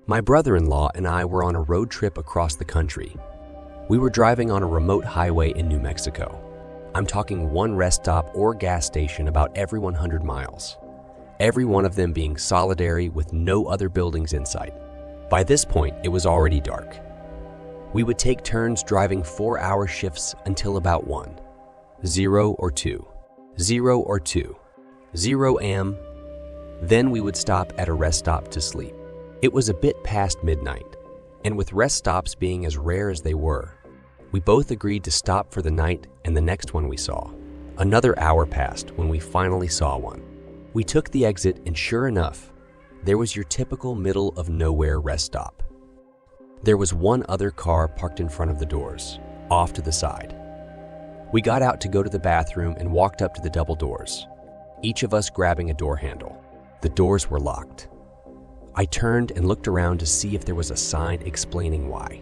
My brother-in-law and I were on a road trip across the country. We were driving on a remote highway in New Mexico. I'm talking one rest stop or gas station about every 100 miles. Every one of them being solitary with no other buildings in sight. By this point, it was already dark. We would take turns driving 4-hour shifts until about 1, 0 or 2, 0 or 2, 0 am. Then we would stop at a rest stop to sleep. It was a bit past midnight, and with rest stops being as rare as they were, we both agreed to stop for the night and the next one we saw. Another hour passed when we finally saw one. We took the exit and sure enough, there was your typical middle of nowhere rest stop. There was one other car parked in front of the doors, off to the side. We got out to go to the bathroom and walked up to the double doors, each of us grabbing a door handle. The doors were locked. I turned and looked around to see if there was a sign explaining why.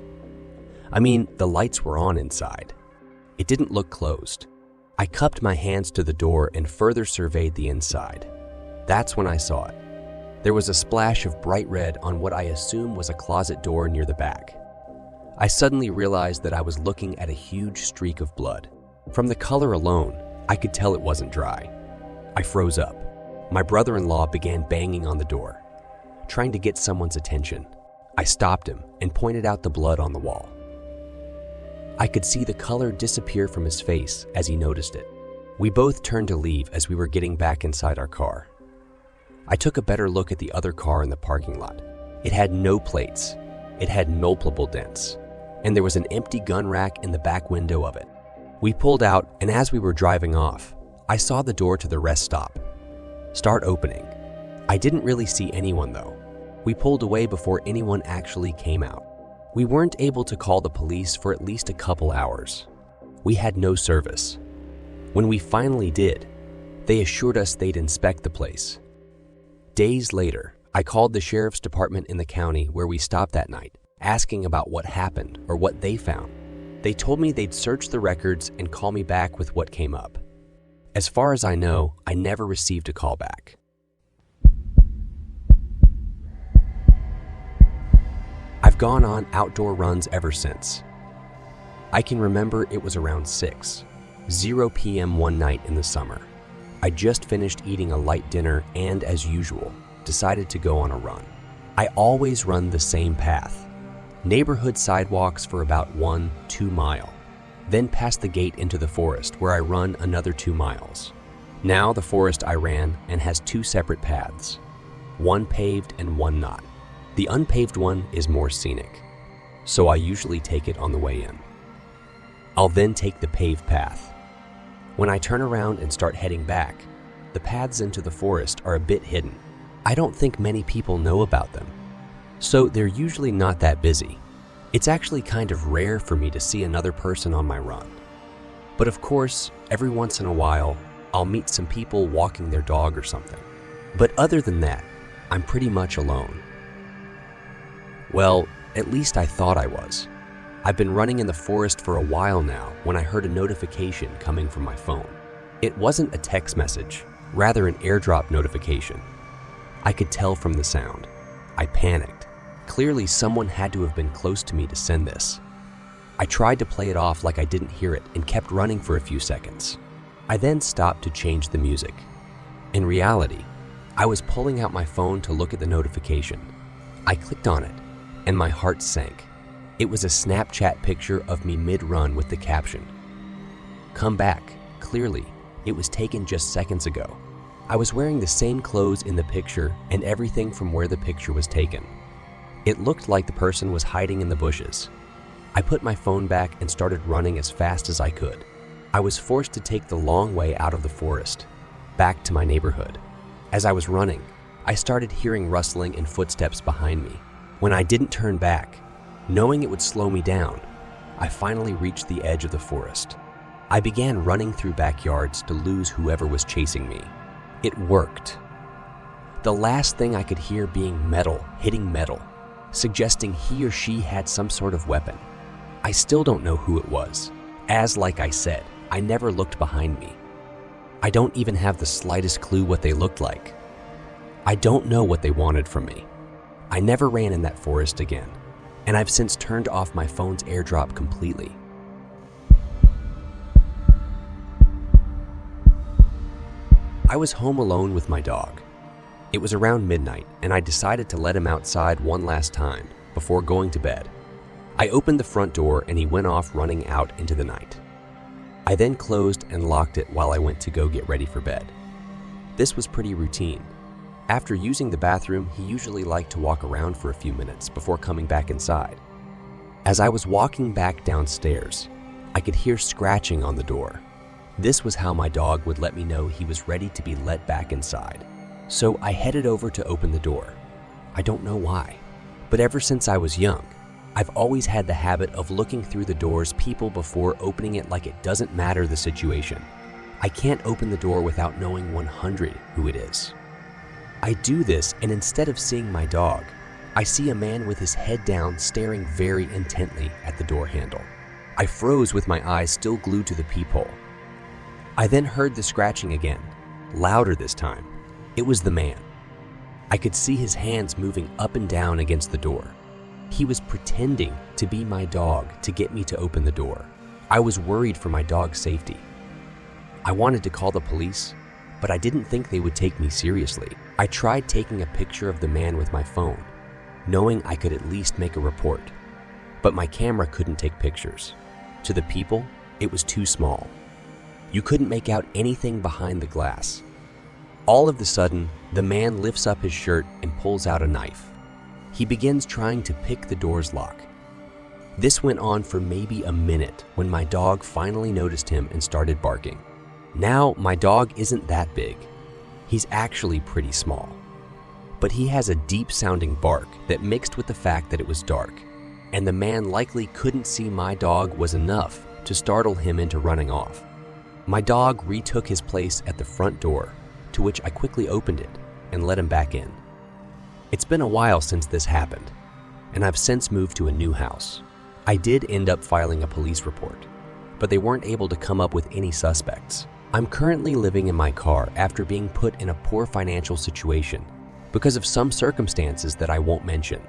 I mean, the lights were on inside. It didn't look closed. I cupped my hands to the door and further surveyed the inside. That's when I saw it. There was a splash of bright red on what I assume was a closet door near the back. I suddenly realized that I was looking at a huge streak of blood. From the color alone, I could tell it wasn't dry. I froze up. My brother-in-law began banging on the door, trying to get someone's attention. I stopped him and pointed out the blood on the wall. I could see the color disappear from his face as he noticed it. We both turned to leave as we were getting back inside our car. I took a better look at the other car in the parking lot. It had no plates. It had multiple dents, and there was an empty gun rack in the back window of it. We pulled out, and as we were driving off, I saw the door to the rest stop start opening. I didn't really see anyone though. We pulled away before anyone actually came out. We weren't able to call the police for at least a couple hours. We had no service. When we finally did, they assured us they'd inspect the place. Days later, I called the sheriff's department in the county where we stopped that night, asking about what happened or what they found. They told me they'd search the records and call me back with what came up. As far as I know, I never received a call back. I've gone on outdoor runs ever since. I can remember it was around 0 p.m. one night in the summer. I just finished eating a light dinner and, as usual, decided to go on a run. I always run the same path, neighborhood sidewalks for about 1-2 miles, then past the gate into the forest where I run another 2 miles. Now the forest I ran and has 2 separate paths, one paved and one not. The unpaved one is more scenic, so I usually take it on the way in. I'll then take the paved path. When I turn around and start heading back, the paths into the forest are a bit hidden. I don't think many people know about them, so they're usually not that busy. It's actually kind of rare for me to see another person on my run. But of course, every once in a while, I'll meet some people walking their dog or something. But other than that, I'm pretty much alone. Well, at least I thought I was. I've been running in the forest for a while now when I heard a notification coming from my phone. It wasn't a text message, rather an AirDrop notification. I could tell from the sound. I panicked. Clearly someone had to have been close to me to send this. I tried to play it off like I didn't hear it and kept running for a few seconds. I then stopped to change the music. In reality, I was pulling out my phone to look at the notification. I clicked on it, and my heart sank. It was a Snapchat picture of me mid-run with the caption, "Come back." Clearly, it was taken just seconds ago. I was wearing the same clothes in the picture and everything from where the picture was taken. It looked like the person was hiding in the bushes. I put my phone back and started running as fast as I could. I was forced to take the long way out of the forest, back to my neighborhood. As I was running, I started hearing rustling and footsteps behind me. When I didn't turn back, knowing it would slow me down, I finally reached the edge of the forest. I began running through backyards to lose whoever was chasing me. It worked. The last thing I could hear being metal hitting metal, suggesting he or she had some sort of weapon. I still don't know who it was, as like I said, I never looked behind me. I don't even have the slightest clue what they looked like. I don't know what they wanted from me. I never ran in that forest again, and I've since turned off my phone's AirDrop completely. I was home alone with my dog. It was around midnight, and I decided to let him outside one last time before going to bed. I opened the front door and he went off running out into the night. I then closed and locked it while I went to go get ready for bed. This was pretty routine. After using the bathroom, he usually liked to walk around for a few minutes before coming back inside. As I was walking back downstairs, I could hear scratching on the door. This was how my dog would let me know he was ready to be let back inside. So I headed over to open the door. I don't know why, but ever since I was young, I've always had the habit of looking through the door's people before opening it, like it doesn't matter the situation. I can't open the door without knowing 100 who it is. I do this, and instead of seeing my dog, I see a man with his head down staring very intently at the door handle. I froze with my eyes still glued to the peephole. I then heard the scratching again, louder this time. It was the man. I could see his hands moving up and down against the door. He was pretending to be my dog to get me to open the door. I was worried for my dog's safety. I wanted to call the police, but I didn't think they would take me seriously. I tried taking a picture of the man with my phone, knowing I could at least make a report. But my camera couldn't take pictures. To the people, it was too small. You couldn't make out anything behind the glass. All of a sudden, the man lifts up his shirt and pulls out a knife. He begins trying to pick the door's lock. This went on for maybe a minute when my dog finally noticed him and started barking. Now, my dog isn't that big. He's actually pretty small. But he has a deep-sounding bark that mixed with the fact that it was dark, and the man likely couldn't see my dog was enough to startle him into running off. My dog retook his place at the front door, to which I quickly opened it and let him back in. It's been a while since this happened, and I've since moved to a new house. I did end up filing a police report, but they weren't able to come up with any suspects. I'm currently living in my car after being put in a poor financial situation because of some circumstances that I won't mention.